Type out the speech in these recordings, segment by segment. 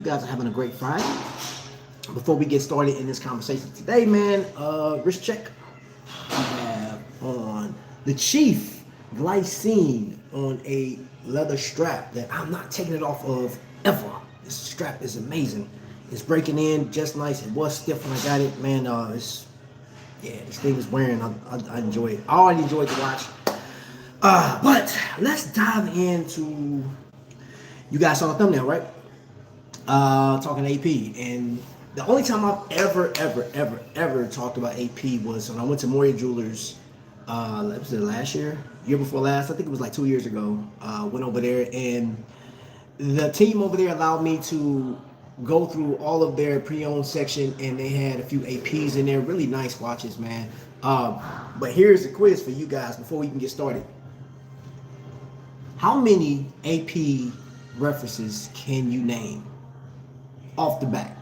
You guys are having a great Friday. Before we get started in this conversation today, man, wrist check. We have on the Chief Glycine on a leather strap that I'm not taking it off of ever. This strap is amazing. It's breaking in just nice. It was stiff when I got it, man. This thing is wearing. I enjoy it. I already enjoyed the watch. But let's dive into. You guys saw the thumbnail, right? Talking AP, and the only time I've ever talked about AP was when I went to Moria Jewelers. Was it last year before last? I think it was like 2 years ago. Went over there, and the team over there allowed me to go through all of their pre-owned section, and they had a few APs in there, really nice watches, man. But here's the quiz for you guys before we can get started. How many AP references can you name off the bat,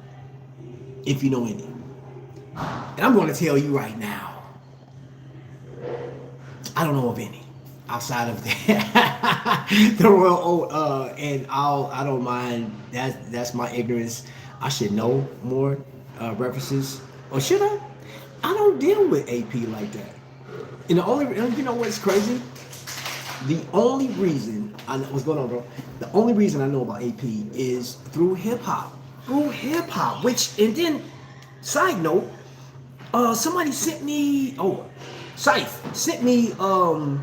if you know any? And I'm going to tell you right now, I don't know of any outside of the Royal Oak, and I don't mind. That's my ignorance. I should know more references, or should I? I don't deal with AP like that. And you know what's crazy? The only reason I know what's going on, bro. The only reason I know about AP is through hip hop. And then, side note, somebody sent me, Scythe sent me a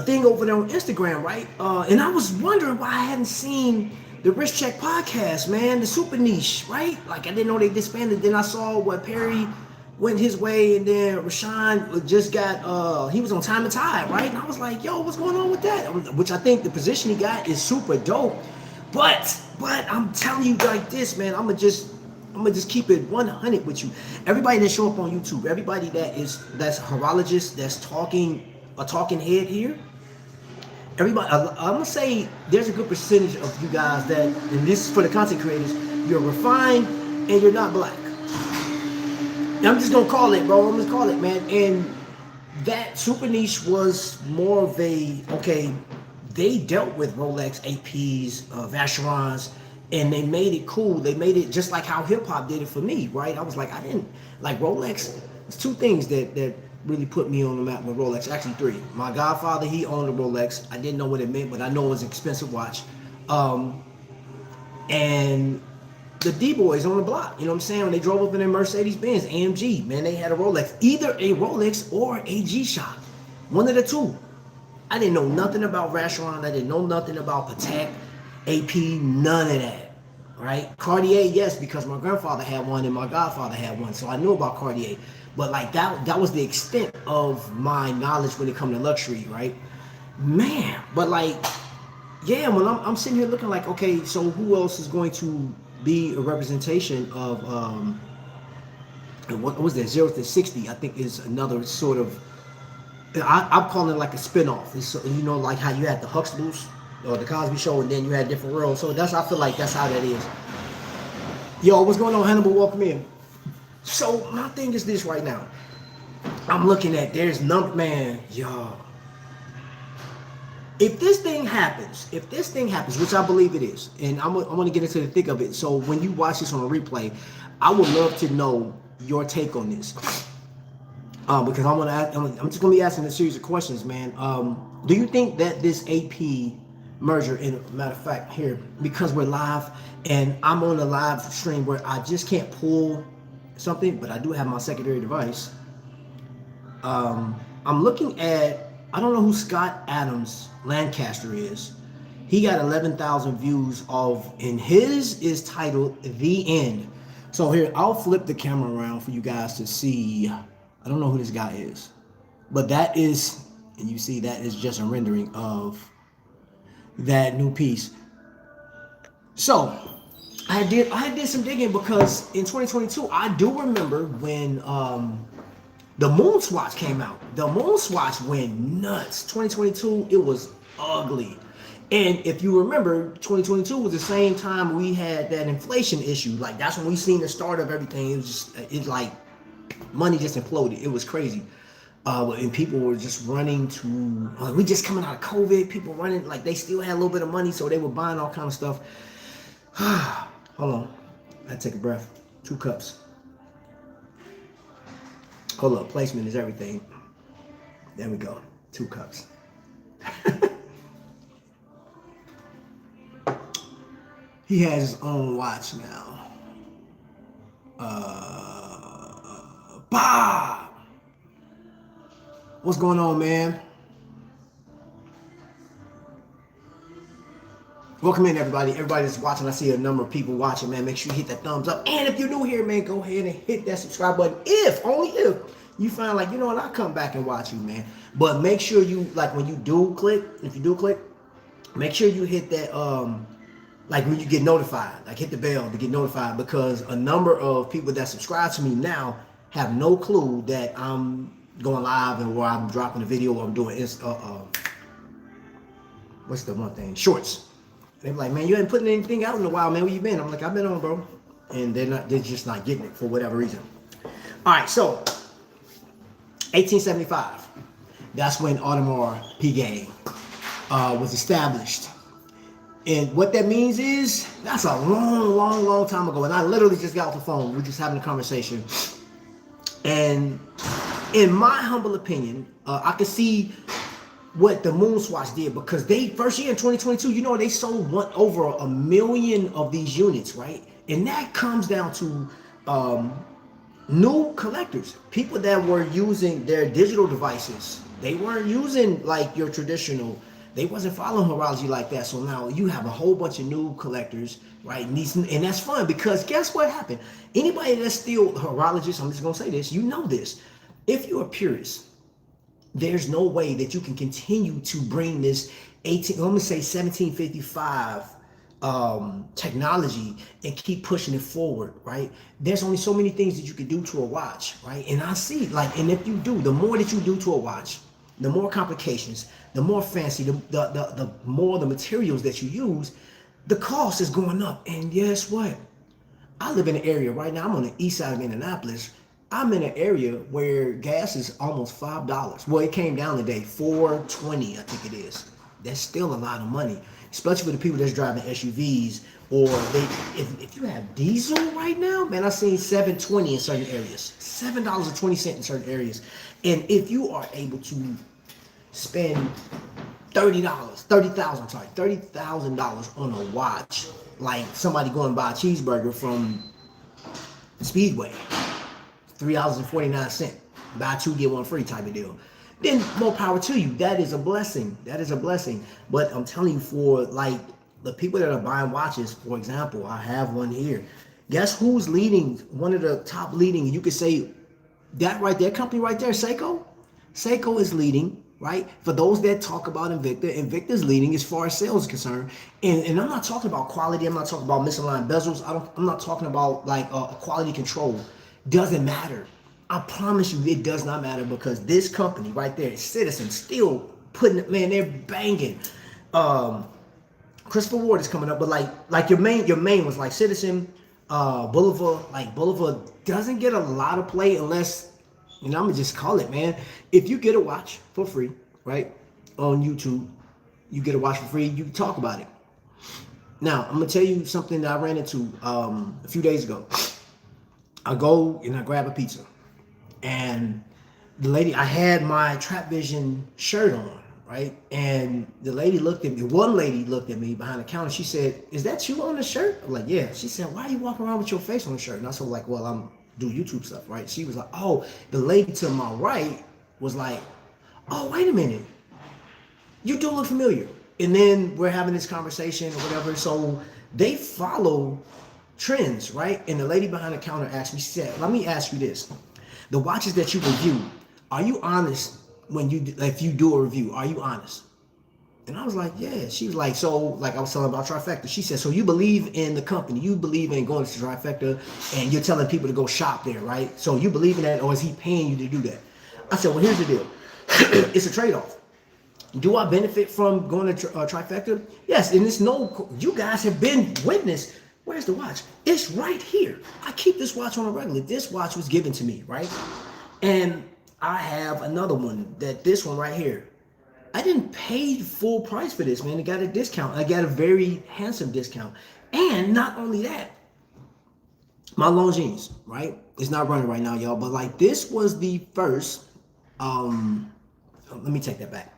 thing over there on Instagram, right? And I was wondering why I hadn't seen the Wrist Check podcast, man, the super niche, right? Like I didn't know they disbanded. Then I saw what Perry went his way, and then Rashawn just got he was on Time and Tide, right? And I was like, yo, what's going on with that? Which I think the position he got is super dope. But I'm telling you like this, man, I'm gonna just keep it 100 with you. Everybody that show up on YouTube, everybody that's horologist, that's a talking head here, everybody, I'm gonna say there's a good percentage of you guys that, and this is for the content creators, you're refined and you're not black. And I'm just gonna call it, bro. I'm just call it, man. And that super niche was more of they dealt with Rolex, APs, Vacherons, and they made it cool. They made it just like how hip hop did it for me, right? I was like, I didn't like Rolex. There's two things that really put me on the map with Rolex. Actually, three. My godfather, he owned a Rolex. I didn't know what it meant, but I know it was an expensive watch. And the D-boys on the block, you know what I'm saying? When they drove up in their Mercedes-Benz, AMG, man, they had a Rolex. Either a Rolex or a G-Shock. One of the two. I didn't know nothing about Vacheron. I didn't know nothing about Patek, AP, none of that, right? Cartier, yes, because my grandfather had one and my godfather had one, so I knew about Cartier. But like that was the extent of my knowledge when it comes to luxury, right? Man, but like, yeah, when I'm sitting here looking like, okay, so who else is going to be a representation of, what was that, 0 to 60, I think is another sort of, I'm calling it like a spin-off. It's, you know, like how you had the Huxtables or the Cosby Show, and then you had different worlds. So I feel like that's how that is. Yo, what's going on, Hannibal? Welcome in. So my thing is this right now. I'm looking at, man, y'all. If this thing happens, which I believe it is, and I'm gonna get into the thick of it. So when you watch this on a replay, I would love to know your take on this. Because I'm just gonna be asking a series of questions, man. Do you think that this AP merger, and matter of fact, here, because we're live and I'm on a live stream where I just can't pull something, but I do have my secondary device. I'm looking at, I don't know who Scott Adams Lancaster is. He got 11,000 views and his is titled The End. So here, I'll flip the camera around for you guys to see. I don't know who this guy is, but that is, and you see that is just a rendering of that new piece. So I did some digging because in 2022, I do remember when the MoonSwatch came out. The MoonSwatch went nuts. 2022, it was ugly. And if you remember, 2022 was the same time we had that inflation issue. Like that's when we seen the start of everything. It's like money just imploded. It was crazy. And people were just running to, we just coming out of COVID, people running, like they still had a little bit of money, so they were buying all kind of stuff. Hold on. I take a breath. 2 cups. Hold up. Placement is everything. There we go. 2 cups. He has his own watch now. Bob! What's going on, man? Welcome in, everybody. Everybody that's watching, I see a number of people watching, man. Make sure you hit that thumbs up. And if you're new here, man, go ahead and hit that subscribe button. Only if, you find like, you know what, I'll come back and watch you, man. But make sure you, like when you do click, if you do click, make sure you hit that, like when you get notified, like hit the bell to get notified, because a number of people that subscribe to me now have no clue that I'm going live and where I'm dropping a video or I'm doing what's the one thing? Shorts. They're like, man, you ain't putting anything out in a while, man. Where you been? I'm like, I've been on, bro. And they're just not getting it for whatever reason. All right, so 1875. That's when Audemars Piguet was established. And what that means is, that's a long time ago. And I literally just got off the phone. We're just having a conversation. And in my humble opinion, I could see what the MoonSwatch did, because they first year in 2022, you know, they sold over 1 million of these units, right? And that comes down to new collectors, people that were using their digital devices. They weren't using like your traditional. They wasn't following Horology like that. So now you have a whole bunch of new collectors, right? And that's fun, because guess what happened? Anybody that's still a horologist, I'm just gonna say this, you know this. If you're a purist, there's no way that you can continue to bring this 1755 technology and keep pushing it forward, right? There's only so many things that you can do to a watch, right? And I see, like, and if you do, the more that you do to a watch, the more complications, the more fancy, the more the materials that you use, the cost is going up. And guess what? I live in an area right now, I'm on the east side of Indianapolis. I'm in an area where gas is almost $5. Well, it came down today, $4.20, I think it is. That's still a lot of money, especially for the people that's driving SUVs, or if you have diesel right now, man, I've seen $7.20 in certain areas, $7.20 in certain areas. And if you are able to spend $30,000 on a watch, like somebody going to buy a cheeseburger from Speedway, $3.49, buy 2 get 1 free type of deal, then more power to you. That is a blessing. That is a blessing. But I'm telling you, for like the people that are buying watches, for example, I have one here. Guess who's leading? One of the top leading, you could say that right there, company right there, Seiko. Seiko is leading, right? For those that talk about Invicta, Invicta's leading as far as sales is concerned. And I'm not talking about quality. I'm not talking about misaligned bezels. I'm not talking about like a quality control. Doesn't matter. I promise you, it does not matter, because this company right there, Citizen, still putting it, man, they're banging. Christopher Ward is coming up, but like your main was like Citizen, Boulevard. Like Boulevard doesn't get a lot of play unless, you know, I'm gonna just call it, man. If you get a watch for free, right, on YouTube, you get a watch for free, you can talk about it. Now, I'm gonna tell you something that I ran into a few days ago. I go and I grab a pizza, and the lady, I had my Trapvision shirt on, right? And the lady looked at me, one lady looked at me behind the counter. She said, "Is that you on the shirt?" I'm like, "Yeah." She said, "Why are you walking around with your face on the shirt?" And I was like, "Well, I'm do YouTube stuff," right? She was like, "Oh." The lady to my right was like, "Oh, wait a minute. You do look familiar." And then we're having this conversation or whatever. So they follow trends, right? And the lady behind the counter asked me, she said, "Let me ask you this. The watches that you review, are you honest if you do a review? Are you honest?" And I was like, "Yeah." She was like, "So," like I was telling about Trifecta. She said, "So you believe in the company, you believe in going to Trifecta, and you're telling people to go shop there, right? So you believe in that, or is he paying you to do that?" I said, "Well, here's the deal. It's a trade-off. Do I benefit from going to Trifecta? Yes, and it's no, you guys have been witness. Where's the watch? It's right here. I keep this watch on a regular. This watch was given to me, right? And I have another one, this one right here. I didn't pay full price for this, man. I got a discount. I got a very handsome discount. And not only that, my Longines, right? It's not running right now, y'all. But like this was the first. Let me take that back.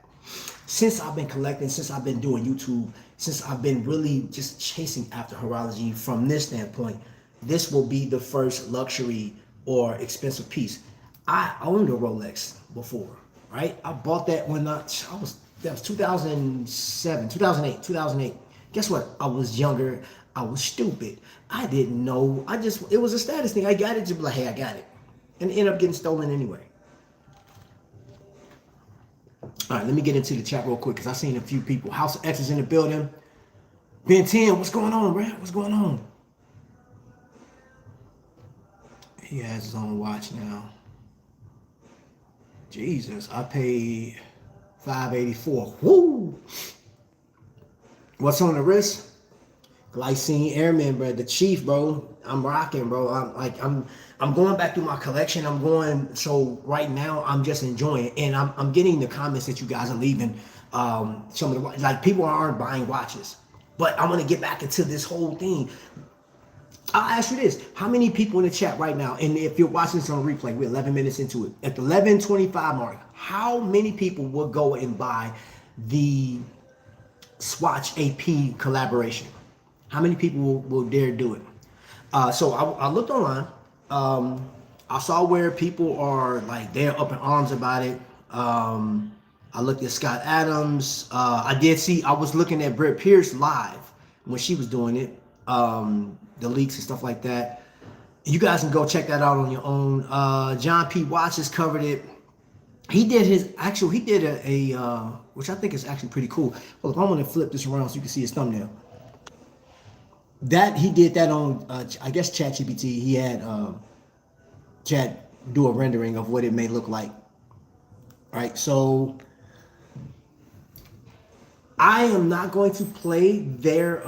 Since I've been collecting, since I've been doing YouTube, since I've been really just chasing after horology from this standpoint, this will be the first luxury or expensive piece. I owned a Rolex before, right? I bought that when that was 2007, 2008, 2008. Guess what? I was younger. I was stupid. I didn't know. It was a status thing. I got it to be like, hey, I got it. And it ended up getting stolen anyway. All right, let me get into the chat real quick because I seen a few people. House X is in the building. Ben 10, what's going on, Brad? What's going on? He has his own watch now. Jesus, I paid $584. Woo! What's on the wrist? Glycine Airman, bro. The Chief, bro. I'm rocking, bro. I'm going back through my collection. So right now I'm just enjoying it. And I'm getting the comments that you guys are leaving. Some of the, like, people aren't buying watches. But I want to get back into this whole thing. I'll ask you this. How many people in the chat right now, and if you're watching this on replay, we're 11 minutes into it. At the 11:25 mark, how many people will go and buy the Swatch AP collaboration? How many people will dare do it? So I looked online. I saw where people are like, they're up in arms about it. I looked at Scott Adams. I was looking at Britt Pierce live when she was doing it. The leaks and stuff like that. You guys can go check that out on your own. John P. Watches covered it. He did a which I think is actually pretty cool. Well, if I'm gonna flip this around so you can see his thumbnail. He did that on, I guess, ChatGPT. He had Chat do a rendering of what it may look like. Right, so I am not going to play their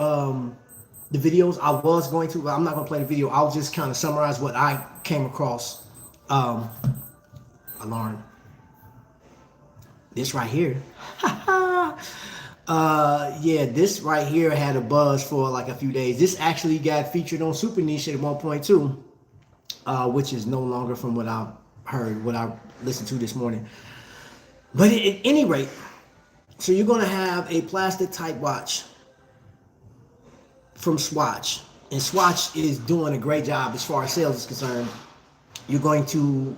the videos. I was going to, but I'm not going to play the video. I'll just kind of summarize what I came across. Alarm. This right here. Yeah, this right here had a buzz for like a few days. This actually got featured on Super Niche at 1.2, which is no longer from what I heard, what I listened to this morning. But at any rate, so you're going to have a plastic type watch from Swatch, and Swatch is doing a great job as far as sales is concerned. You're going to,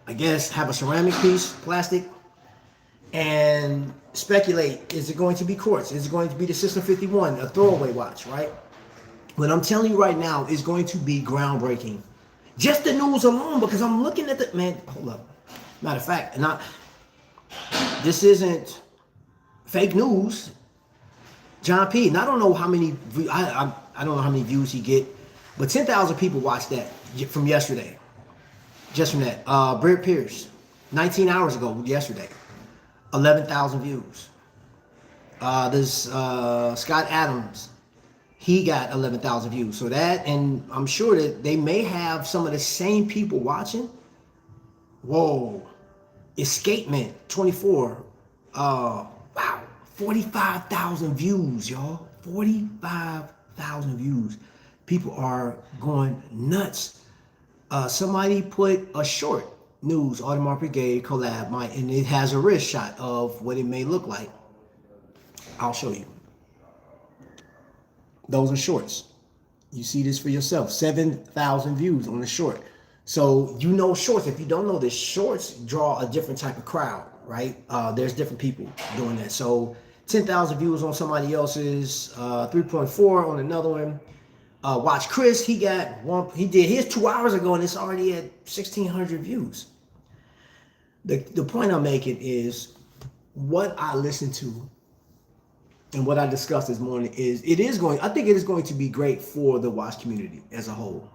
I guess, have a ceramic piece, plastic, and speculate, is it going to be quartz? Is it going to be the System 51, a throwaway watch, right? What I'm telling you right now is going to be groundbreaking. Just the news alone, because I'm looking at hold up. Matter of fact, this isn't fake news. John P. And I don't know how many, I don't know how many views he get, but 10,000 people watched that from yesterday. Just from that. Britt Pierce, 19 hours ago, yesterday, 11,000 views. There's Scott Adams, he got 11,000 views. So that, and I'm sure that they may have some of the same people watching. Whoa. Escapement 24. Wow. 45,000 views, y'all. 45,000 views. People are going nuts. Somebody put a short news, Audemars Brigade collab, and it has a wrist shot of what it may look like. I'll show you. Those are shorts. You see this for yourself. 7,000 views on the short. So you know shorts. If you don't know this, shorts draw a different type of crowd, right? There's different people doing that. So 10,000 views on somebody else's, 3.4 on another one. Watch Chris, he did his 2 hours ago and it's already at 1,600 views. The point I'm making is what I listened to and what I discussed this morning is I think it is going to be great for the watch community as a whole.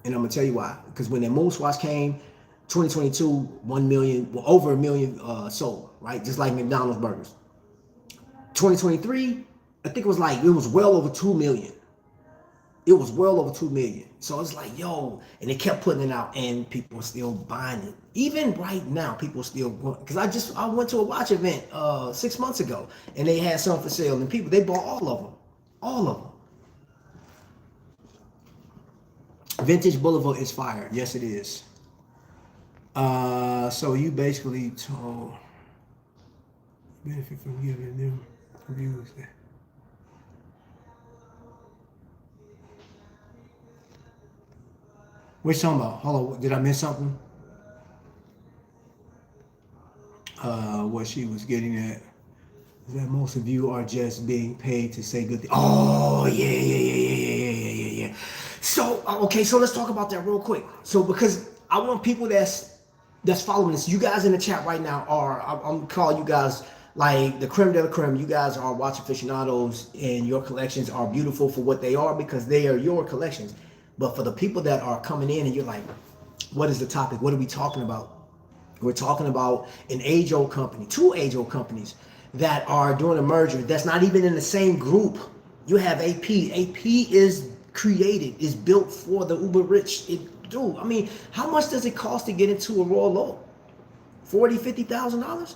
And I'm gonna tell you why. Because when the MoonSwatch came, 2022, 1 million, well, over 1 million sold, right? Just like McDonald's burgers. 2023, I think it was well over 2 million. It was well over 2 million. So it's like, yo, and they kept putting it out and people are still buying it. Even right now, people are still going, because I went to a watch event 6 months ago and they had some for sale and they bought all of them. Vintage Boulevard is fire. Yes, it is. So you basically told benefit from giving them reviews. What you talking about? Hold on, did I miss something? What she was getting at is that most of you are just being paid to say good things. Oh yeah. So okay, so let's talk about that real quick. So because I want people that's following this, you guys in the chat right now are I'm calling you guys like the creme de la creme. You guys are watch aficionados, and your collections are beautiful for what they are because they are your collections. But for the people that are coming in and you're like, what is the topic? What are we talking about? We're talking about an age-old company, two age-old companies that are doing a merger that's not even in the same group. You have AP. AP is created, is built for the uber rich. Dude, I mean, how much does it cost to get into a Royal Low? $40,000, $50,000?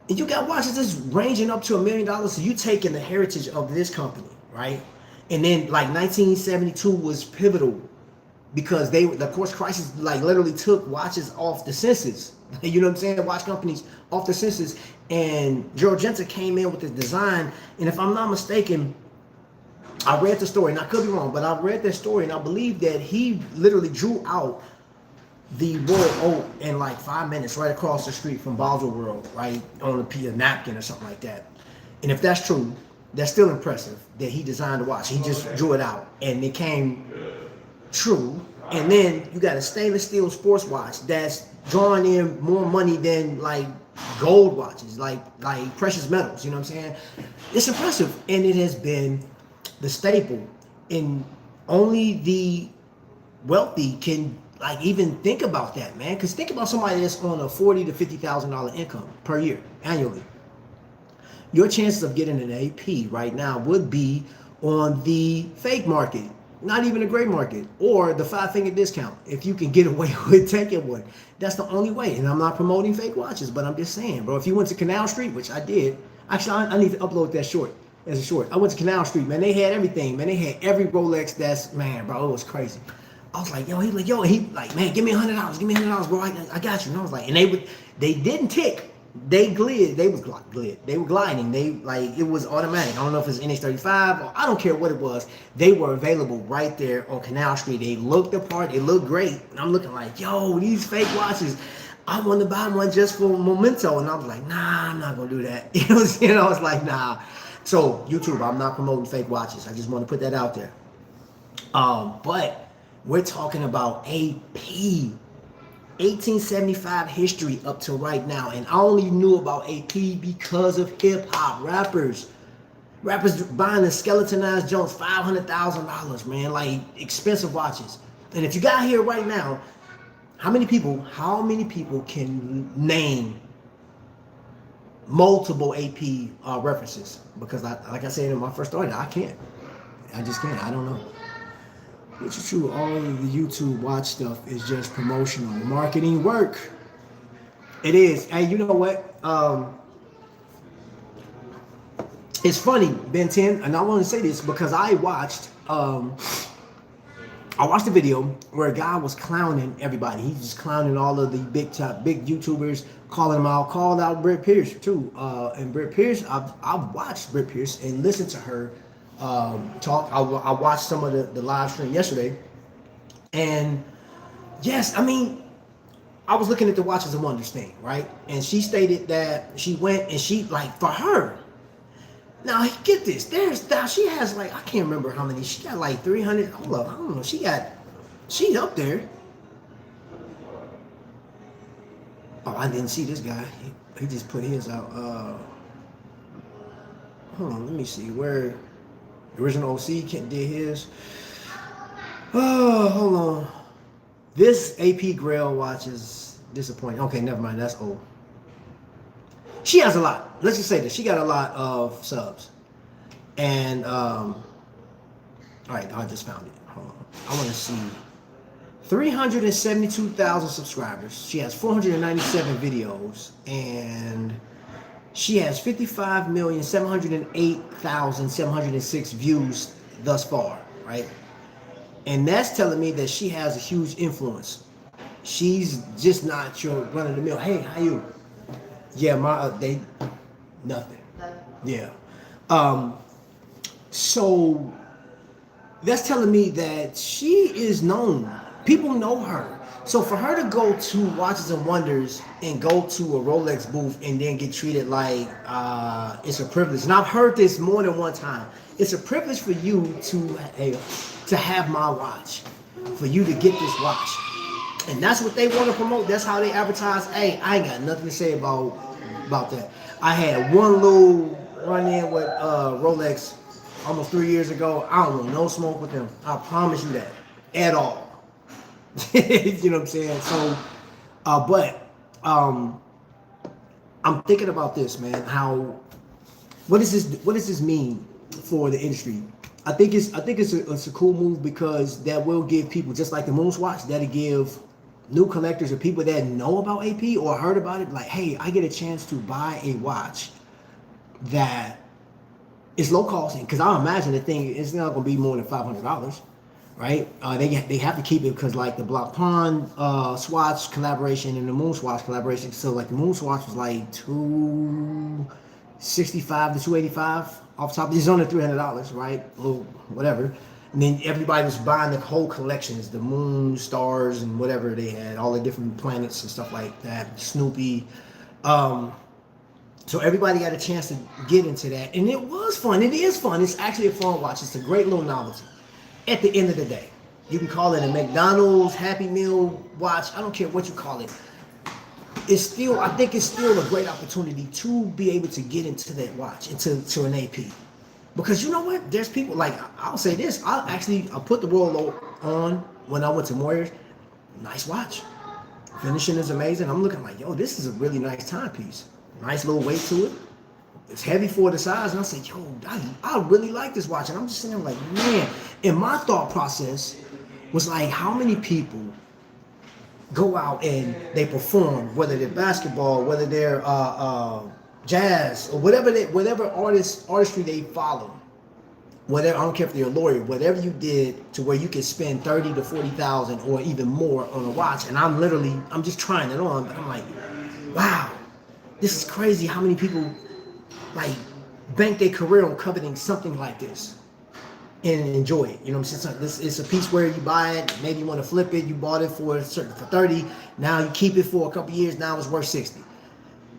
And you got watches that's ranging up to $1 million. So you taking the heritage of this company, right? And then like 1972 was pivotal because the quartz crisis like literally took watches off the census. You know what I'm saying? Watch companies off the census. And Joe Genta came in with the design. And if I'm not mistaken, I read the story, and I could be wrong, but I read that story, and I believe that he literally drew out the Royal Oak in like 5 minutes right across the street from Basel World, right, on a piece of napkin or something like that. And if that's true, that's still impressive that he designed the watch. He just drew it out, and it came true. And then you got a stainless steel sports watch that's drawing in more money than like gold watches, like precious metals. You know what I'm saying? It's impressive, and it has been the staple. And only the wealthy can like even think about that, man. Because think about somebody that's on a $40,000 to $50,000 income per year annually. Your chances of getting an AP right now would be on the fake market, not even a gray market, or the 5-finger discount. If you can get away with taking one, that's the only way. And I'm not promoting fake watches, but I'm just saying, bro, if you went to Canal Street, which I did, actually, I need to upload that short as a short. I went to Canal Street, man. They had everything, man. They had every Rolex that's, man, bro, it was crazy. I was like, he like, man, give me $100, give me $100, bro. I got you. And I was like, and they didn't tick. They glid. They was glid. They were gliding. They like it was automatic. I don't know if it's NH35 or I don't care what it was. They were available right there on Canal Street. They looked the part. They looked great. And I'm looking like, yo, these fake watches. I want to buy one just for memento. And I was like, nah, I'm not gonna do that. You know what I'm saying? I was like, nah. So YouTube, I'm not promoting fake watches. I just want to put that out there. But we're talking about AP. 1875 history up to right now, and I only knew about AP because of hip-hop rappers buying the skeletonized Jones, $500,000, man, like expensive watches. And if you got here right now, how many people can name multiple AP references? Because like I said in my first story, I can't. I just can't. I don't know. Which is true, all of the YouTube watch stuff is just promotional marketing work. It is. And you know what? It's funny, Ben 10, and I want to say this because I watched the video where a guy was clowning everybody. He's just clowning all of the big YouTubers, calling them out, called out Britt Pierce too. And Britt Pierce, I've watched Britt Pierce and listened to her talk. I watched some of the live stream yesterday, and yes, I mean, I was looking at the watches and wonders thing, right? And she stated that she went and she like for her. Now get this, she has like I can't remember how many. She got like 300. Hold up, I don't know. She's up there. Oh, I didn't see this guy. He just put his out. Hold on, let me see where. The original OC did his. Oh, hold on. This AP Grail watch is disappointing. Okay, never mind. That's old. She has a lot. Let's just say this. She got a lot of subs. And, all right, I just found it. Hold on. I want to see. 372,000 subscribers. She has 497 videos. And she has 55,708,706 views thus far, right? And that's telling me that she has a huge influence. She's just not your run of the mill. Hey, how you? Yeah, they nothing. Yeah. Um, so that's telling me that she is known. People know her. So for her to go to Watches and Wonders and go to a Rolex booth and then get treated like it's a privilege, and I've heard this more than one time. It's a privilege for you to have my watch, for you to get this watch, and that's what they want to promote. That's how they advertise. Hey, I ain't got nothing to say about that. I had one little run in with Rolex almost 3 years ago. I don't want no smoke with them. I promise you that at all. You know what I'm saying? So, but I'm thinking about this, man. What does this mean for the industry? I think it's a cool move because that will give people, just like the MoonSwatch, that'll give new collectors or people that know about AP or heard about it, like, hey, I get a chance to buy a watch that is low cost, because I imagine the thing is not going to be more than $500. Right? They have to keep it because like the Block Pawn Swatch collaboration and the MoonSwatch collaboration. So like the MoonSwatch was like $265 to $285 off the top. It's only $300, right? Or whatever. And then everybody was buying the whole collections, the moon, stars, and whatever they had, all the different planets and stuff like that. Snoopy. So everybody got a chance to get into that, and it was fun. It is fun. It's actually a fun watch. It's a great little novelty. At the end of the day, you can call it a McDonald's Happy Meal watch. I don't care what you call it. I think it's still a great opportunity to be able to get into that watch, to an AP. Because you know what? There's people, like, I'll say this. I put the Royal on when I went to Moyer's. Nice watch. Finishing is amazing. I'm looking like, yo, this is a really nice timepiece. Nice little weight to it. It's heavy for the size, and I said, yo, I really like this watch. And I'm just sitting there like, man. And my thought process was like, how many people go out and they perform, whether they're basketball, whether they're jazz, or whatever artistry they follow, whatever. I don't care if they're a lawyer, whatever you did to where you can spend 30 to 40,000 or even more on a watch. And I'm just trying it on, but I'm like, wow, this is crazy. How many people like bank their career on coveting something like this and enjoy it? You know what I'm saying? It's a piece where you buy it, maybe you want to flip it, you bought it for 30, now you keep it for a couple years, now it's worth 60.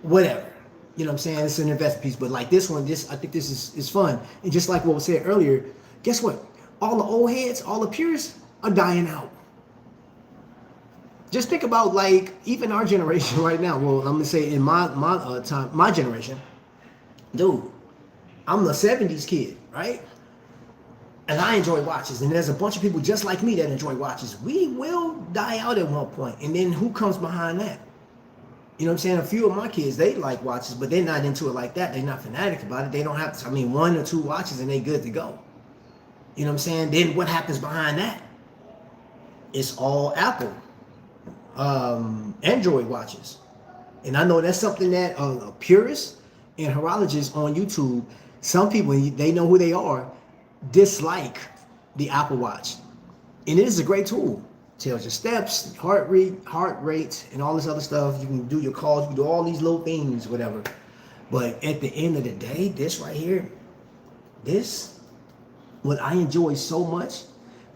Whatever. You know what I'm saying? It's an investment piece. But like this one, I think this is fun. And just like what was said earlier, guess what? All the old heads, all the purists are dying out. Just think about like even our generation right now. Well, I'm gonna say in my time, my generation, dude, I'm the 70s kid, right? And I enjoy watches, and there's a bunch of people just like me that enjoy watches. We will die out at one point, and then who comes behind that? You know what I'm saying? A few of my kids, they like watches, but they're not into it like that. They're not fanatic about it. They don't have, one or two watches and they good to go. You know what I'm saying? Then what happens behind that? It's all Apple, Android watches. And I know that's something that purists and horologists on YouTube, some people, they know who they are, dislike the Apple Watch. And it is a great tool. Tells your steps, heart rate, and all this other stuff. You can do your calls, you can do all these little things, whatever. But at the end of the day, this right here, what I enjoy so much,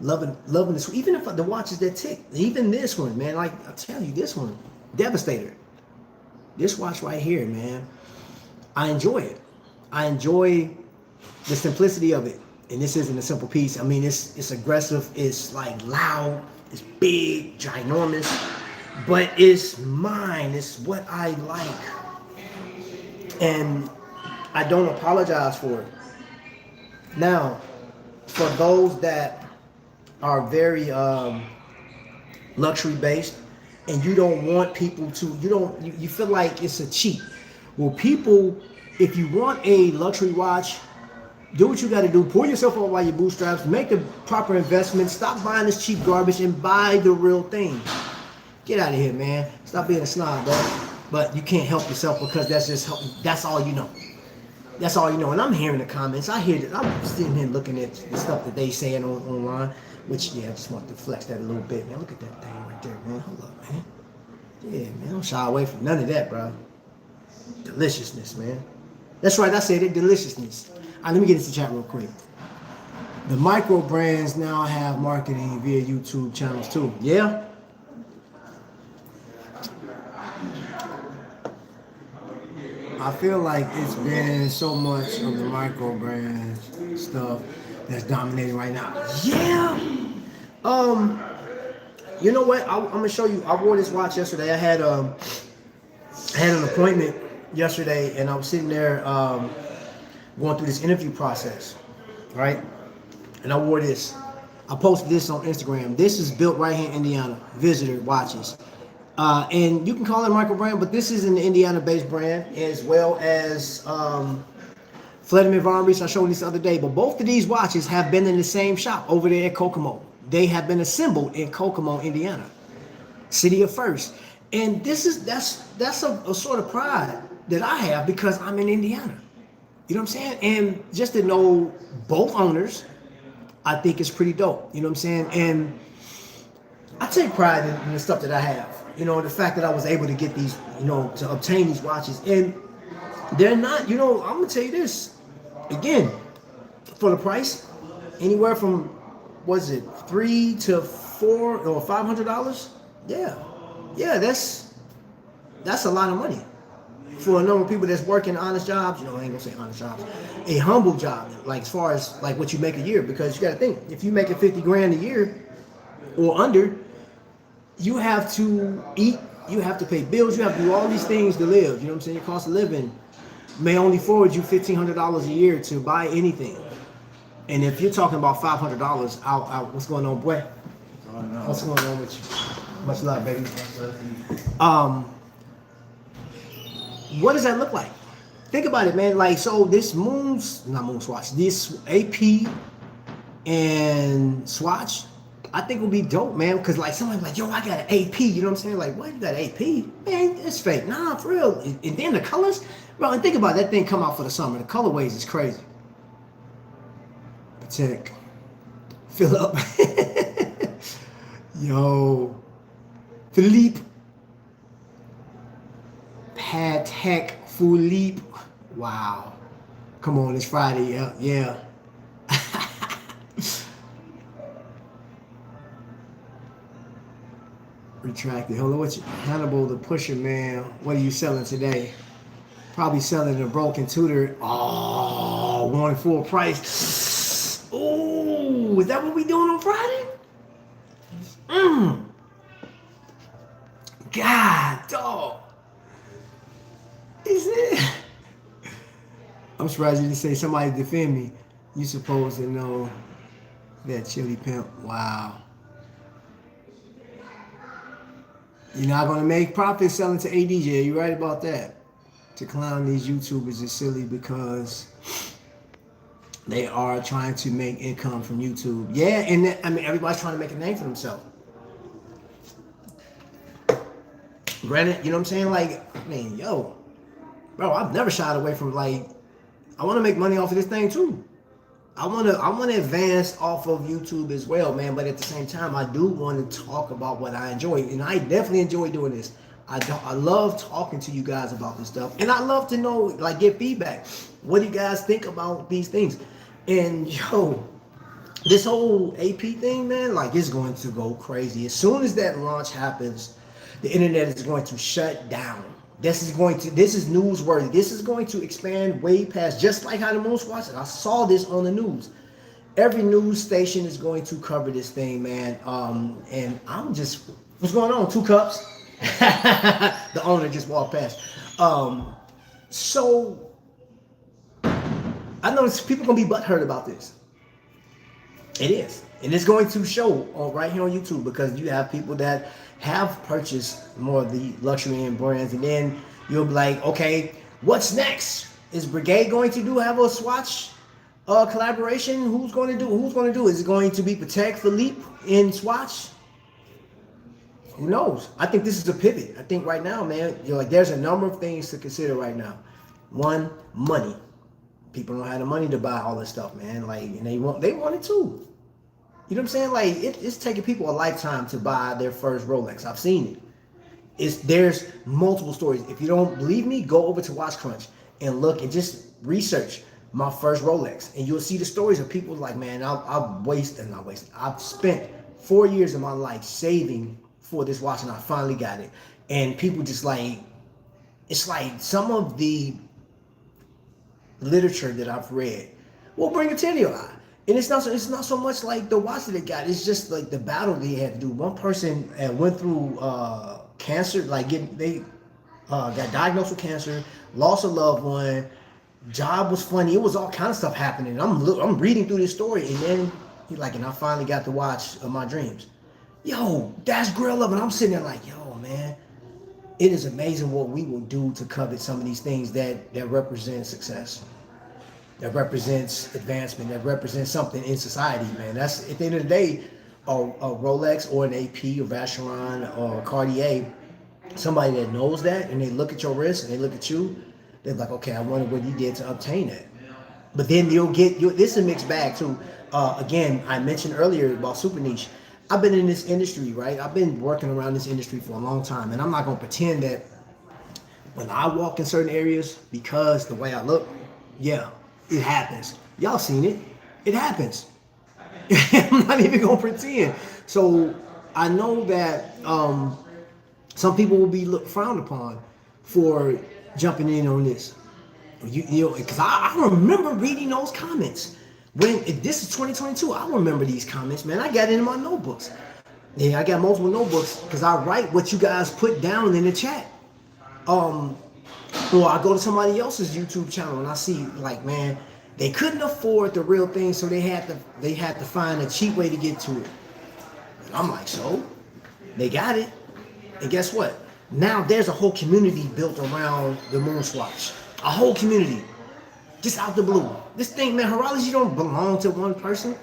loving this. Even if the watches that tick, even this one, man, like I tell you, this one, Devastator. This watch right here, man, I enjoy it. I enjoy the simplicity of it. And this isn't a simple piece. It's aggressive, it's like loud, it's big, ginormous, but it's mine. It's what I like. And I don't apologize for it. Now, for those that are very luxury based and you don't want people to, you feel like it's a cheat. Well, people, if you want a luxury watch, do what you got to do. Pull yourself up by your bootstraps. Make the proper investment. Stop buying this cheap garbage and buy the real thing. Get out of here, man. Stop being a snob, bro. But you can't help yourself because that's all you know. That's all you know. And I'm hearing the comments. I hear that. I'm sitting here looking at the stuff that they saying online. Which, yeah, I just want to flex that a little bit, man. Look at that thing right there, man. Hold up, man. Yeah, man, don't shy away from none of that, bro. Deliciousness, man. That's right, I said it, deliciousness. All right, let me get into the chat real quick. The micro brands now have marketing via YouTube channels too. Yeah? I feel like it's been so much of the micro brand stuff that's dominating right now. Yeah. You know what? I'm gonna show you. I wore this watch yesterday. I had an appointment yesterday, and I was sitting there going through this interview process, right? And I wore this. I posted this on Instagram. This is built right here in Indiana. Visitor watches. And you can call it a micro brand, but this is an Indiana-based brand, as well as Fletcherman Von Reese. I showed this the other day, but both of these watches have been in the same shop over there at Kokomo. They have been assembled in Kokomo, Indiana, city of first. And that's a sort of pride that I have because I'm in Indiana. You know what I'm saying? And just to know both owners, I think it's pretty dope. You know what I'm saying? And I take pride in the stuff that I have. You know, the fact that I was able to get these, you know, to obtain these watches. And they're not, you know, I'm going to tell you this. Again, for the price, anywhere from, was it $300 to $400 or $500? Yeah. Yeah, that's a lot of money. For a number of people that's working honest jobs, you know, I ain't going to say honest jobs, a humble job, like as far as like what you make a year. Because you got to think, if you make it 50 grand a year or under, you have to eat, you have to pay bills, you have to do all these things to live. You know what I'm saying? Your cost of living may only forward you $1,500 a year to buy anything. And if you're talking about $500, what's going on, boy? Oh, no. What's going on with you? Much love, baby. What does that look like? Think about it, man. Like, so this MoonSwatch, this AP and Swatch, I think will be dope, man, because like somebody's like, yo, I got an AP, you know what I'm saying? Like, what, you got an AP? Man, it's fake. Nah, for real. And then the colors, bro, and think about it, that thing come out for the summer. The colorways is crazy. Patek, Philip, yo, Philippe, Patek Philippe. Wow. Come on, it's Friday, yeah. Retracted. Hello, what's Hannibal the Pusher, man? What are you selling today? Probably selling a broken Tudor. Oh, one full price. Oh, is that what we doing on Friday? God, dog. Is it? I'm surprised you didn't say somebody defend me. You supposed to know that chili pimp. Wow. You're not going to make profit selling to ADJ. You're right about that. To clown these YouTubers is silly because they are trying to make income from YouTube. Yeah, and I mean, everybody's trying to make a name for themselves. Granted, you know what I'm saying? Like, I mean, yo, bro, I've never shied away from, like, I want to make money off of this thing too. I want to advance off of YouTube as well, man. But at the same time, I do want to talk about what I enjoy, and I definitely enjoy doing this. I love talking to you guys about this stuff, and I love to know, like, get feedback. What do you guys think about these things? And yo, this whole AP thing, man, like, it's going to go crazy. As soon as that launch happens, the internet is going to shut down. This is newsworthy. This is going to expand way past, just like how the MoonSwatch. I saw this on the news. Every news station is going to cover this thing, man. And I'm just, what's going on? 2 cups. The owner just walked past. So I know people gonna be butthurt about this. It is, and it's going to show right here on YouTube because you have people that have purchased more of the luxury end brands, and then you'll be like, okay, what's next? Is Brigade going to have a Swatch collaboration? Who's going to do? Is it going to be Patek Philippe in Swatch? Who knows? I think this is a pivot. I think right now, man, you're like, there's a number of things to consider right now. One, money. People don't have the money to buy all this stuff, man. Like, and they want it too. You know what I'm saying? Like it's taking people a lifetime to buy their first Rolex. I've seen it. There's multiple stories. If you don't believe me, go over to Watch Crunch and look and just research my first Rolex, and you'll see the stories of people like, man, I've spent 4 years of my life saving for this watch, and I finally got it. And people just like, it's like some of the literature that I've read will bring a tear to your eye. And it's not so much like the watch that they got. It's just like the battle they had to do. One person went through cancer, like they got diagnosed with cancer, lost a loved one. Job was funny. It was all kind of stuff happening. I'm reading through this story, and then and I finally got the watch of my dreams. Yo, that's grill up, and I'm sitting there like, yo, man, it is amazing what we will do to covet some of these things that represent success, that represents advancement, that represents something in society, man. That's at the end of the day, a Rolex or an AP or Vacheron or Cartier, somebody that knows that, and they look at your wrist and they look at you, they're like, okay, I wonder what you did to obtain that. But then this is a mixed bag too. Again, I mentioned earlier about super niche. I've been in this industry, right? I've been working around this industry for a long time, and I'm not gonna pretend that when I walk in certain areas, because the way I look, yeah, it happens. Y'all seen it. It happens. I'm not even gonna pretend. So I know that some people will be frowned upon for jumping in on this. You know, because I remember reading those comments. If this is 2022, I remember these comments, man. I got it in my notebooks. Yeah, I got multiple notebooks because I write what you guys put down in the chat. Or I go to somebody else's YouTube channel and I see, like, man, they couldn't afford the real thing, so they had to find a cheap way to get to it. And I'm like, so they got it, and guess what? Now there's a whole community built around the MoonSwatch. A whole community, just out the blue. This thing, man, horology don't belong to one person.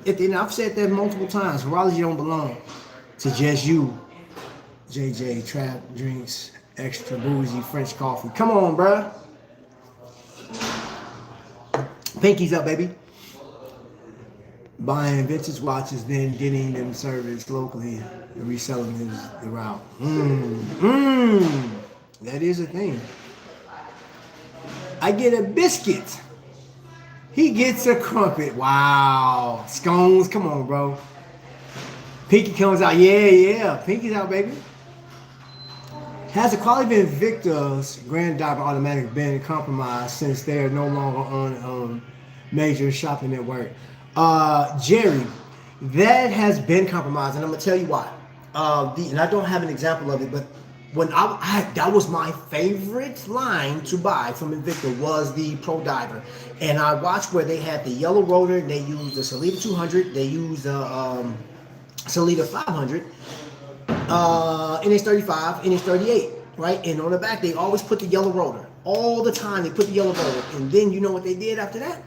And I've said that multiple times. Horology don't belong to just you. JJ, Trap, Drinks, Extra Bougie, French Coffee. Come on, bruh. Pinkies up, baby. Buying vintage watches, then getting them serviced locally and reselling is the route. That is a thing. I get a biscuit. He gets a crumpet. Wow. Scones, come on, bro. Pinky comes out. Yeah. Pinky's out, baby. Has the quality of Invicta's Grand Diver Automatic been compromised since they are no longer on major shopping network? Jerry, that has been compromised, and I'm gonna tell you why. And I don't have an example of it, but when that was my favorite line to buy from Invicta was the Pro Diver, and I watched where they had the yellow rotor, they used the Salida 200, they used the Salida 500, NH35, NH38, right? And on the back they always put the yellow rotor. All the time they put the yellow rotor, and then you know what they did after that?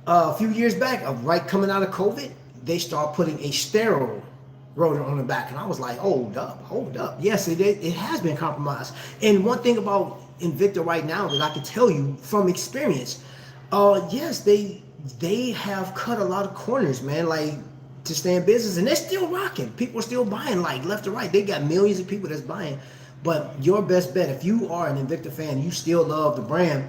A few years back, right coming out of COVID, they start putting a sterile rotor on the back, and I was like, hold up. Yes, it has been compromised. And one thing about Invicta right now that I can tell you from experience, yes, they have cut a lot of corners, man, like to stay in business, and they're still rocking. People are still buying, like left to right. They got millions of people that's buying. But your best bet, if you are an Invicta fan, you still love the brand,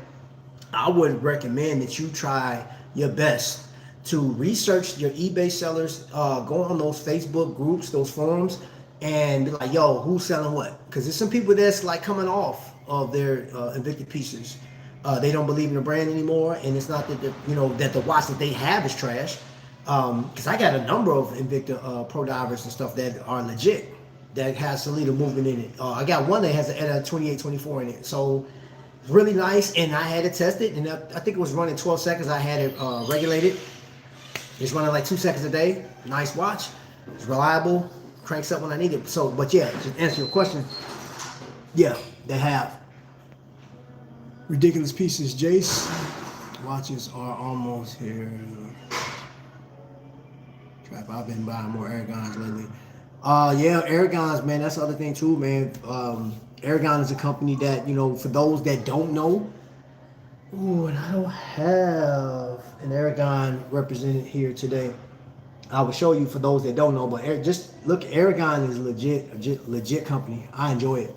I would recommend that you try your best to research your eBay sellers, go on those Facebook groups, those forums, and be like, yo, who's selling what? Because there's some people that's like coming off of their Invicta pieces. They don't believe in the brand anymore, and it's not that that the watch that they have is trash. Because I got a number of Invicta Pro Divers and stuff that are legit, that has Salida movement in it. I got one that has a 2824 in it, so really nice. And I had it tested, and I think it was running 12 seconds. I had it regulated. It's running like 2 seconds a day. Nice watch. It's reliable. Cranks up when I need it. So, but yeah, to answer your question, yeah, they have ridiculous pieces. Jace, watches are almost here. Trap, I've been buying more Aragons lately. Yeah, Aragons, man, that's the other thing too, man. Aragon is a company that, for those that don't know, and I don't have an Aragon represented here today. I will show you for those that don't know, but just look, Aragon is legit company. I enjoy it.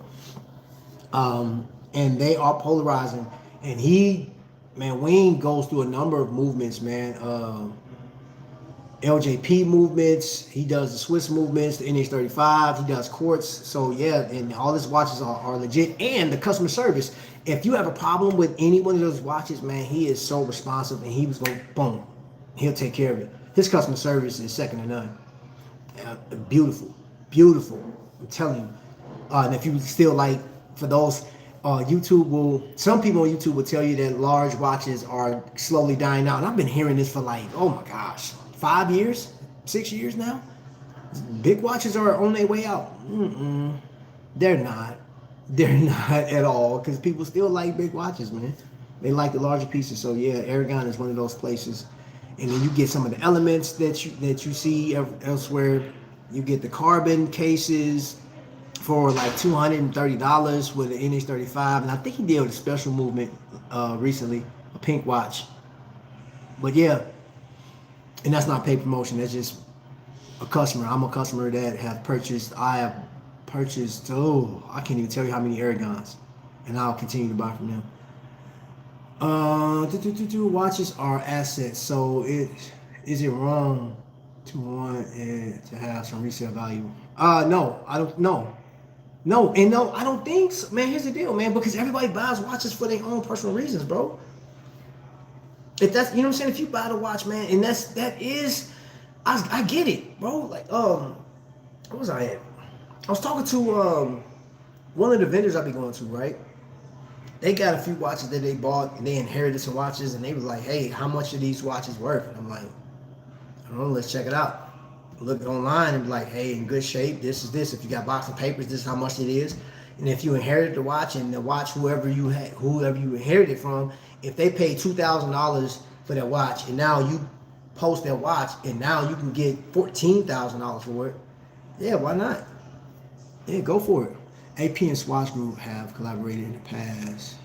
And they are polarizing. And man, Wayne goes through a number of movements, man. LJP movements. He does the Swiss movements, the NH35. He does quartz. So yeah, and all his watches are legit. And the customer service. If you have a problem with any one of those watches, man, he is so responsive, and he was going boom, he'll take care of it. His customer service is second to none. Beautiful, beautiful. I'm telling you. And if you still like, for those, some people on YouTube will tell you that large watches are slowly dying out. And I've been hearing this for like, oh my gosh, 5 years, 6 years now. Big watches are on their way out. They're not. They're not at all, because people still like big watches, man. They like the larger pieces. So yeah, Aragon is one of those places. And then you get some of the elements that you see elsewhere. You get the carbon cases for like $230 with an NH35, and I think he did a special movement recently, a pink watch. But yeah, and that's not paid promotion. That's just a customer. I'm a customer that have purchased. I have purchased. Oh, I can't even tell you how many Aragons, and I'll continue to buy from them. Watches are assets. So is it wrong to want it to have some resale value? No, I don't. No, I don't think so. Man, here's the deal, man. Because everybody buys watches for their own personal reasons, bro. If that's, you know what I'm saying. If you buy the watch, man, and that is, I get it, bro. Like, what was I at? I was talking to one of the vendors I be going to, right? They got a few watches that they bought, and they inherited some watches, and they was like, hey, how much are these watches worth? And I'm like, I don't know, let's check it out. Look online and be like, hey, in good shape, this is this. If you got box of papers, this is how much it is. And if you inherited the watch, and the watch whoever you inherited from, if they paid $2,000 for that watch, and now you post that watch, and now you can get $14,000 for it, yeah, why not? Yeah, go for it. AP and Swatch Group have collaborated in the past.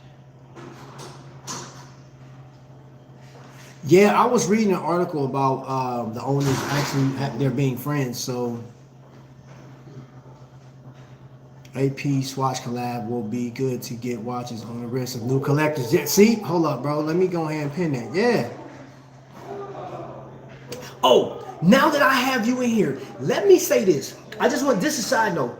Yeah, I was reading an article about the owners actually they're being friends. So AP Swatch collab will be good to get watches on the wrist of new collectors. Yeah, see, hold up, bro. Let me go ahead and pin that. Yeah. Oh, now that I have you in here, let me say this. This is a side note.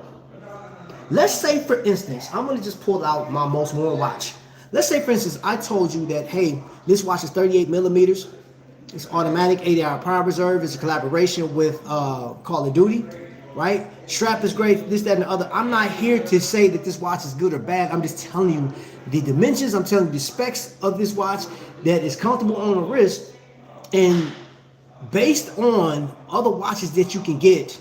Let's say, for instance, I'm going to just pull out my most worn watch. Let's say, for instance, I told you that, hey, this watch is 38 millimeters. It's automatic, 8-hour power reserve. It's a collaboration with Call of Duty, right? Strap is great, this, that, and the other. I'm not here to say that this watch is good or bad. I'm just telling you the dimensions. I'm telling you the specs of this watch that is comfortable on the wrist. And based on other watches that you can get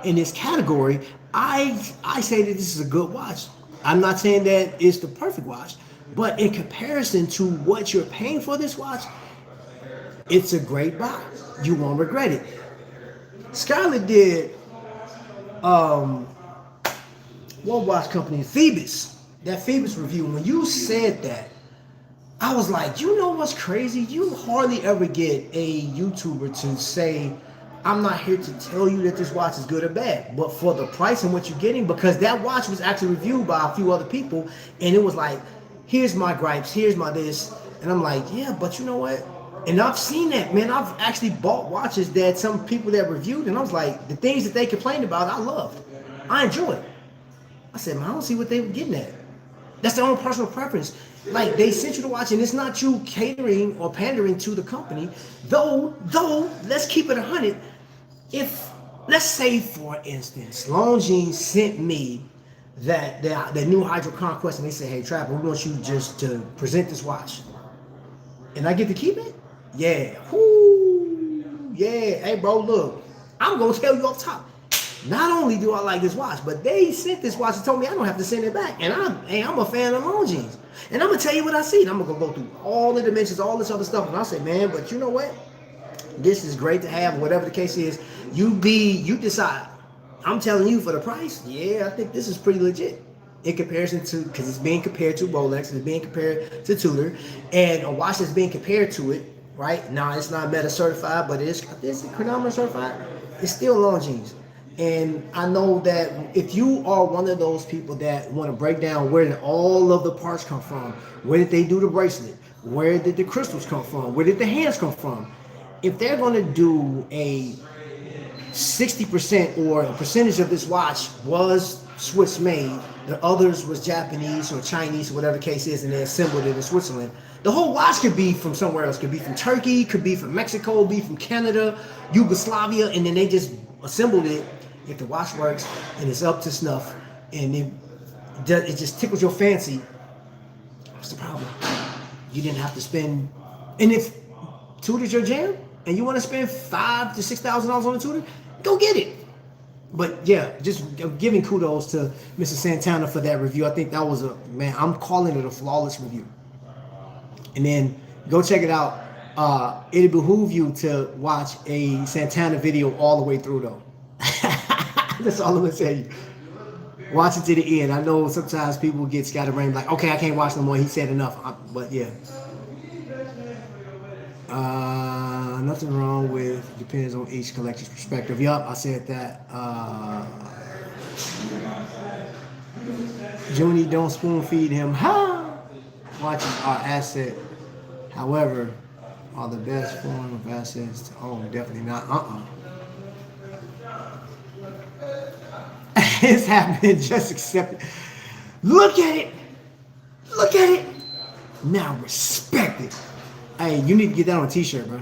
in this category, I say that this is a good watch. I'm not saying that it's the perfect watch, but in comparison to what you're paying for this watch, it's a great buy. You won't regret it. Scarlett did what watch company? Phoebus. That Phoebus review. When you said that, I was like, you know what's crazy? You hardly ever get a YouTuber to say, I'm not here to tell you that this watch is good or bad, but for the price and what you're getting, because that watch was actually reviewed by a few other people, and it was like, here's my gripes, here's my this, and I'm like, yeah, but you know what? And I've seen that, man. I've actually bought watches that some people that reviewed, and I was like, the things that they complained about, I loved. I enjoyed. I said, man, I don't see what they were getting at. That's their own personal preference. Like, they sent you the watch, and it's not you catering or pandering to the company. Though, let's keep it 100. If, let's say, for instance, Longines sent me that the new Hydro Conquest, and they say, hey, Trapper, we want you just to present this watch. And I get to keep it? Yeah. Whoo. Yeah. Hey, bro, look, I'm going to tell you off top. Not only do I like this watch, but they sent this watch and told me I don't have to send it back. And I'm a fan of Longines. And I'm going to tell you what I see. And I'm going to go through all the dimensions, all this other stuff. And I say, man, but you know what? This is great to have, whatever the case is. You decide. I'm telling you, for the price, yeah, I think this is pretty legit. In comparison to, because it's being compared to Rolex, it's being compared to Tudor, and a watch that's being compared to it right? Now it's not Meta certified, but it's chronometer certified. It's still Longines. And I know that if you are one of those people that want to break down where did all of the parts come from, where did they do the bracelet, where did the crystals come from, where did the hands come from, if they're going to do a 60% or a percentage of this watch was Swiss made, the others was Japanese or Chinese or whatever the case is, and they assembled it in Switzerland. The whole watch could be from somewhere else. Could be from Turkey, could be from Mexico, be from Canada, Yugoslavia, and then they just assembled it. If the watch works and it's up to snuff and it just tickles your fancy, what's the problem? You didn't have to spend. And if tutor's your jam and you want to spend $5,000 to $6,000 on a tutor, go get it. But yeah, just giving kudos to Mr. Santana for that review. I think that was I'm calling it a flawless review. And then go check it out. It'll behoove you to watch a Santana video all the way through though. That's all I'm gonna tell you. Watch it to the end. I know sometimes people get scatterbrained like, okay, I can't watch no more. He said enough. But yeah. Nothing wrong with, depends on each collector's perspective. Yup, I said that. Junie, don't spoon feed him. Ha! Watches are asset. However, are the best form of assets to own. Definitely not. It's happening. Just accept it. Look at it. Look at it. Now respect it. Hey, you need to get that on a t-shirt, bro.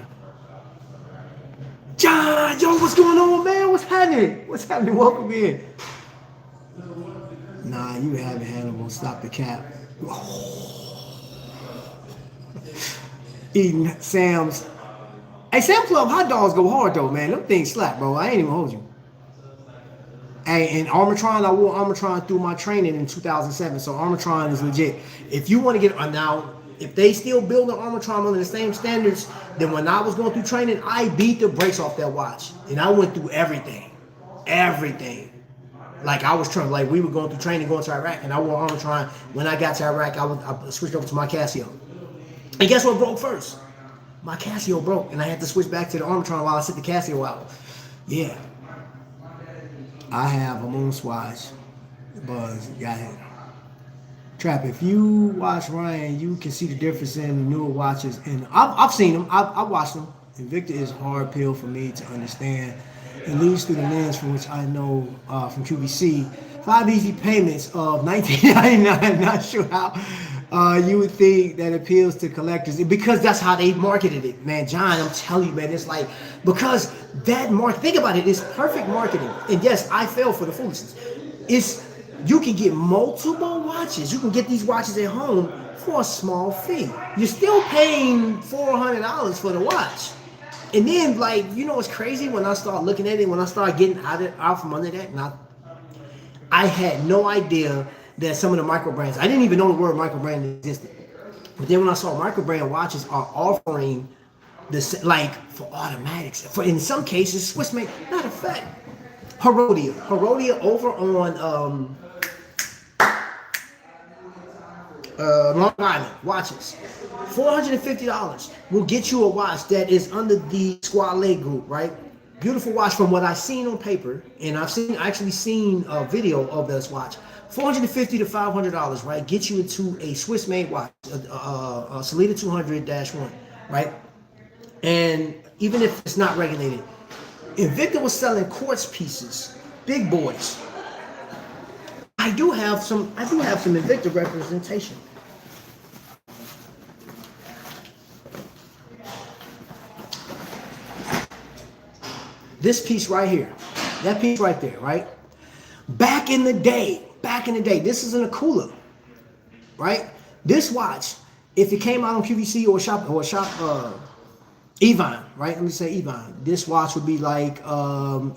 John, yo, what's going on, man? What's happening? What's happening? Welcome in. Nah, you haven't, Hannibal. Stop the cap. Eating Sam's. Hey, Sam Club hot dogs go hard, though, man. Them things slap, bro. I ain't even hold you. Hey, and Armatron, I wore Armatron through my training in 2007, so Armatron is legit. If you want to get now, if they still build an Armatron under the same standards, then when I was going through training, I beat the brakes off that watch, and I went through everything. Like I was trying, like we were going through training, going to Iraq, and I wore Armatron. When I got to Iraq, I switched over to my Casio, and guess what broke first? My Casio broke, and I had to switch back to the Armatron while I set the Casio out. Yeah. I have a MoonSwatch. Buzz, got it. Trap, if you watch Ryan, you can see the difference in the newer watches. And I've seen them. I've watched them. Invicta is a hard pill for me to understand. It leads through the lens from which I know from QVC. 5 easy payments of $19.99. Not sure how you would think that appeals to collectors, because that's how they marketed it, man. John, I'm telling you, man, it's like, because that think about it, it's perfect marketing. And yes, I fell for the foolishness. You can get multiple watches. You can get these watches at home for a small fee. You're still paying $400 for the watch. And then, like, you know what's crazy? When I start looking at it, when I start getting out from under that, and I had no idea that some of the micro brands, I didn't even know the word micro brand existed. But then when I saw micro brand watches are offering this, like, for automatics, for in some cases Swiss made. Matter of fact, Horology over on Long Island watches, $450 will get you a watch that is under the Squale group, right? Beautiful watch from what I've seen on paper, and I've actually seen a video of this watch. $450 to $500, right? Get you into a Swiss-made watch, a Solita 200-1, right? And even if it's not regulated, Invicta was selling quartz pieces, big boys. I do have some Invicta representation. This piece right here, that piece right there, right? Back in the day, this is in a cooler, right? This watch, if it came out on QVC or shop Evine, right? Let me say Evine. This watch would be like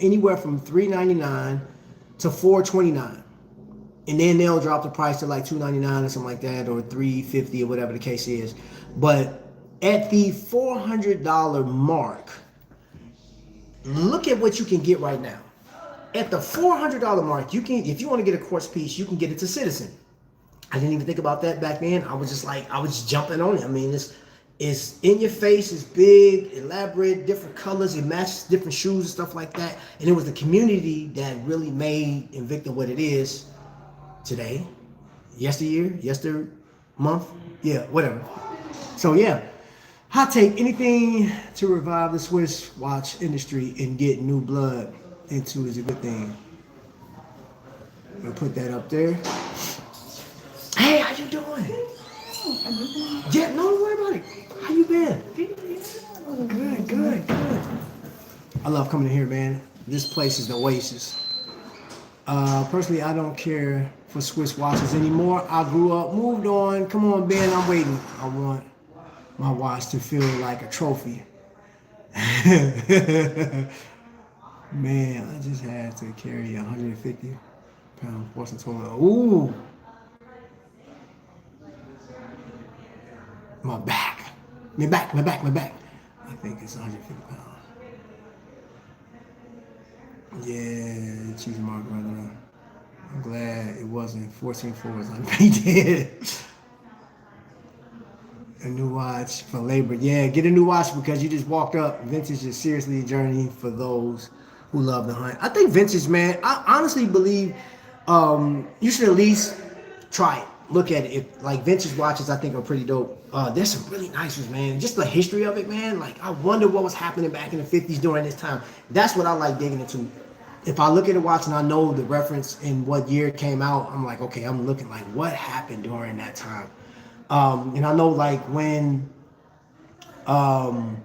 anywhere from $399 to $429, and then they'll drop the price to like $299 or something like that, or $350 or whatever the case is. But at the $400 mark, look at what you can get right now. At the $400 mark, you can, if you want to get a quartz piece, you can get it to Citizen. I didn't even think about that back then. I was just jumping on it. I mean, It's in your face, it's big, elaborate, different colors, it matches different shoes and stuff like that. And it was the community that really made Invicta what it is today, yesteryear, yester month, yeah, whatever. So yeah, hot take, anything to revive the Swiss watch industry and get new blood into is a good thing. I'm gonna put that up there. Hey, how you doing? Yeah, no, don't worry about it. How you been? Good, good, good. I love coming in here, man. This place is the oasis. Personally, I don't care for Swiss watches anymore. I grew up, moved on. Come on, Ben, I'm waiting. I want my watch to feel like a trophy. Man, I just had to carry a 150-pound Boston total. Ooh, my back. My back. I think it's 150 pounds. Yeah, cheese mark, brother. I'm glad it wasn't 14 floors like they did. A new watch for labor. Yeah, get a new watch because you just walked up. Vintage is seriously a journey for those who love the hunt. I think vintage, man, I honestly believe you should at least try it. Look at it. If, like vintage watches, I think are pretty dope. There's some really nice ones, man. Just the history of it, man. Like I wonder what was happening back in the 50s during this time. That's what I like digging into. If I look at a watch and I know the reference in what year it came out, I'm like, okay, I'm looking like what happened during that time. And I know like when, um,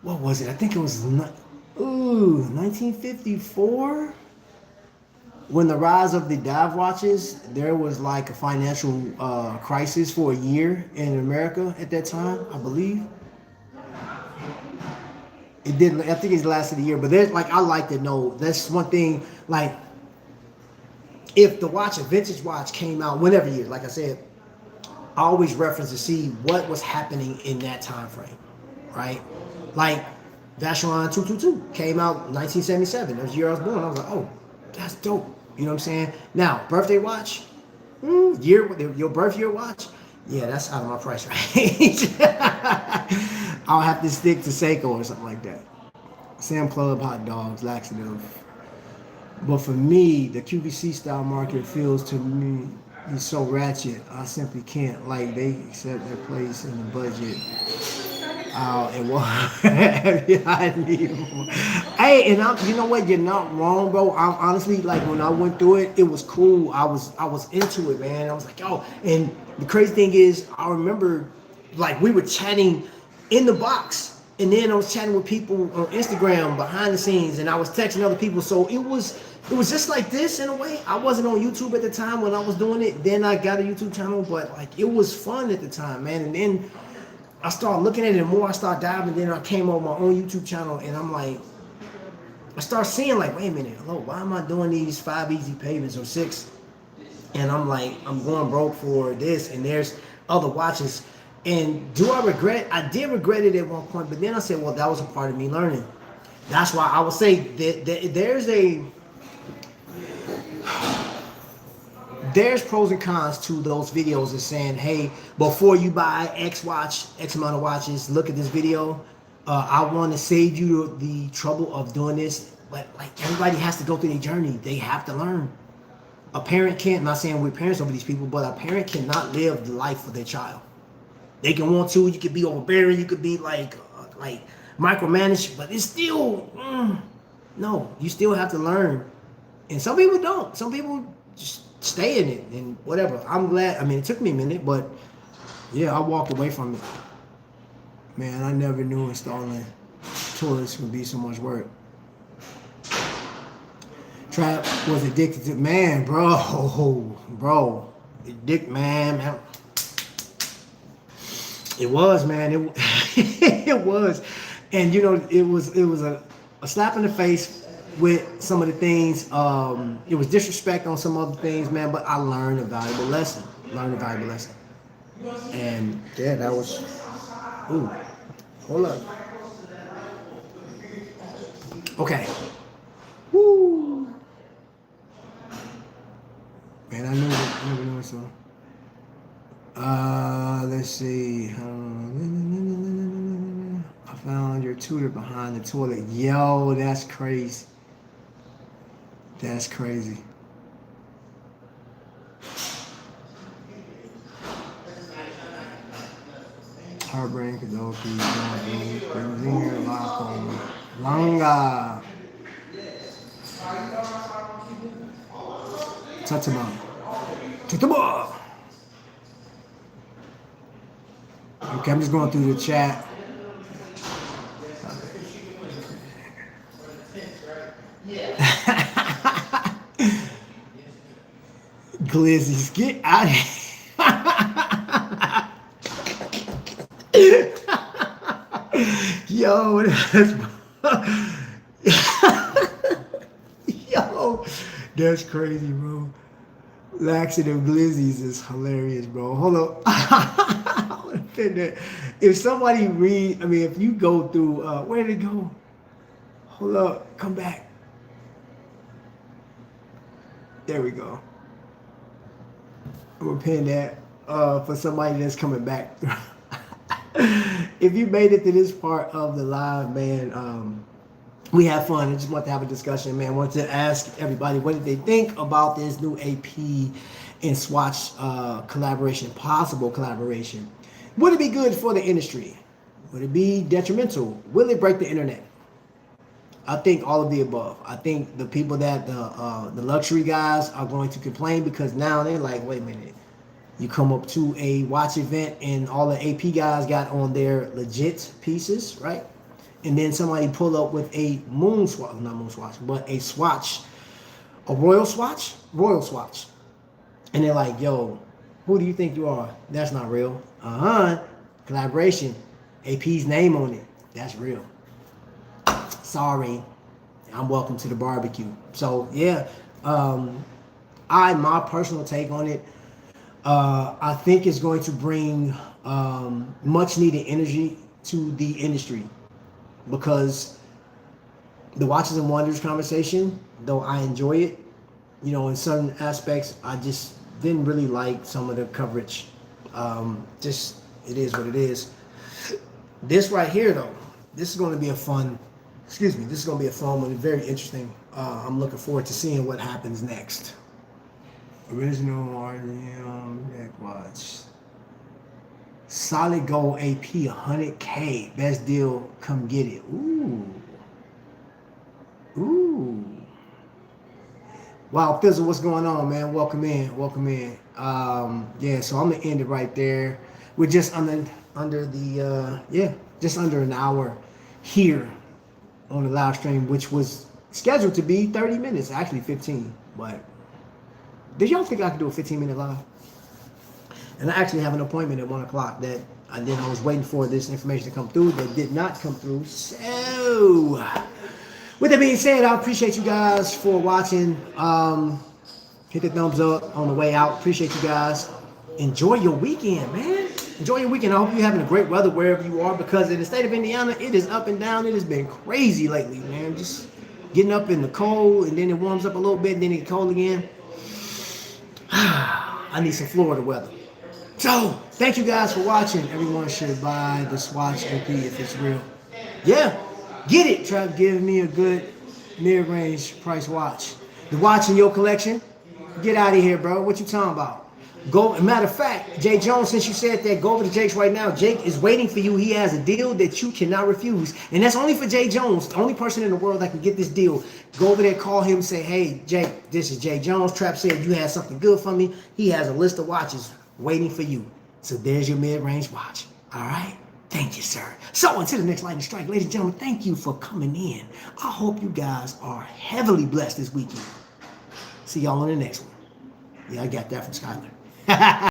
what was it? I think it was 1954. When the rise of the dive watches, there was like a financial crisis for a year in America at that time, I believe. It didn't. I think it lasted a year, but there's like I like to know. That's one thing. Like if the watch, a vintage watch, came out whenever year, like I said, I always reference to see what was happening in that time frame, right? Like Vacheron 222 came out 1977. That was the year I was born. I was like, oh, that's dope. You know what I'm saying? Now, birthday watch, year your birth year watch, yeah, that's out of my price range. I'll have to stick to Seiko or something like that. Sam Club, hot dogs, laxative. But for me, the QVC style market feels to me is so ratchet. I simply can't. Like they accept their place in the budget. And what? Yeah, I need more. Hey, and you know what? You're not wrong, bro. I'm honestly like when I went through it, it was cool. I was into it, man. I was like, yo. And the crazy thing is, I remember like we were chatting in the box, and then I was chatting with people on Instagram behind the scenes, and I was texting other people. So it was just like this in a way. I wasn't on YouTube at the time when I was doing it. Then I got a YouTube channel, but like it was fun at the time, man. And then I started looking at it, and more I started diving. Then I came on my own YouTube channel, and I'm like, I start seeing like, wait a minute, hello, why am I doing these 5 easy payments or 6? And I'm like, I'm going broke for this, and there's other watches. And do I regret? I did regret it at one point, but then I said, well, that was a part of me learning. That's why I would say that there's pros and cons to those videos of saying, hey, before you buy X watch, X amount of watches, look at this video. I want to save you the trouble of doing this. But like everybody has to go through their journey. They have to learn. A parent can't, I'm not saying we're parents over these people, but a parent cannot live the life for their child. They can want to, you could be overbearing, you could be like micromanaged, but it's still, no, you still have to learn. And some people don't. Some people just stay in it and whatever. I'm glad. I mean, it took me a minute, but yeah, I walked away from it. Man, I never knew installing toilets would be so much work. Trap was addicted to, man, bro, man. It was, man. It was, and you know, it was a slap in the face with some of the things. It was disrespect on some other things, man. But I learned a valuable lesson. And yeah, that was. Ooh, hold up. Okay. Woo. Man, I knew it so. Let's let's see. I found your tutor behind the toilet. Yo, that's crazy. That's crazy. Heartbreak, Kadoki, Zinger, Lako, Langa. Tatama. Tatama. Okay, I'm just going through the chat. Glizzies, get out of here. Yo, that's yo, that's crazy, bro. Laxative glizzies is hilarious, bro. Hold up. If somebody if you go through, where did it go? Hold up, come back. There we go. I'm gonna pin that for somebody that's coming back. If you made it to this part of the live, man, we had fun. I just want to have a discussion, man. I want to ask everybody what did they think about this new AP and Swatch possible collaboration. Would it be good for the industry? Would it be detrimental? Will it break the internet? I think all of the above. I think the people that the luxury guys are going to complain because now they're like, wait a minute. You come up to a watch event and all the AP guys got on their legit pieces, right? And then somebody pull up with a MoonSwatch, not MoonSwatch, but a Swatch, a Royal Swatch. And they're like, yo, who do you think you are? That's not real. Collaboration. AP's name on it. That's real. Sorry. I'm welcome to the barbecue. So, yeah. My personal take on it, I think it's going to bring much needed energy to the industry because the Watches and Wonders conversation, though I enjoy it, in certain aspects, I just didn't really like some of the coverage. It is what it is. This right here, though, this is going to be a fun one, very interesting. I'm looking forward to seeing what happens next. Original RDM neck watch. Solid gold AP 100K. Best deal, come get it. Ooh. Wow, Fizzle, what's going on, man? Welcome in. So I'm gonna end it right there. We're just under just under an hour here on the live stream, which was scheduled to be 30 minutes, actually 15, but did y'all think I could do a 15-minute live? And I actually have an appointment at 1 o'clock that I was waiting for this information to come through that did not come through. So, with that being said, I appreciate you guys for watching. Hit the thumbs up on the way out. Appreciate you guys. Enjoy your weekend, man. Enjoy your weekend. I hope you're having a great weather wherever you are because in the state of Indiana, it is up and down. It has been crazy lately, man. Just getting up in the cold and then it warms up a little bit and then it gets cold again. I need some Florida weather. So, thank you guys for watching. Everyone should buy the Swatch AP if it's real. Yeah, get it. Try to give me a good mid-range price watch. The watch in your collection? Get out of here, bro. What you talking about? Go. Matter of fact, Jay Jones, since you said that, go over to Jake's right now. Jake is waiting for you. He has a deal that you cannot refuse. And that's only for Jay Jones, the only person in the world that can get this deal. Go over there, call him, say, hey, Jake, this is Jay Jones. Trap said you had something good for me. He has a list of watches waiting for you. So there's your mid-range watch. All right? Thank you, sir. So until the next lightning strike, ladies and gentlemen, thank you for coming in. I hope you guys are heavily blessed this weekend. See y'all on the next one. Yeah, I got that from Skyler.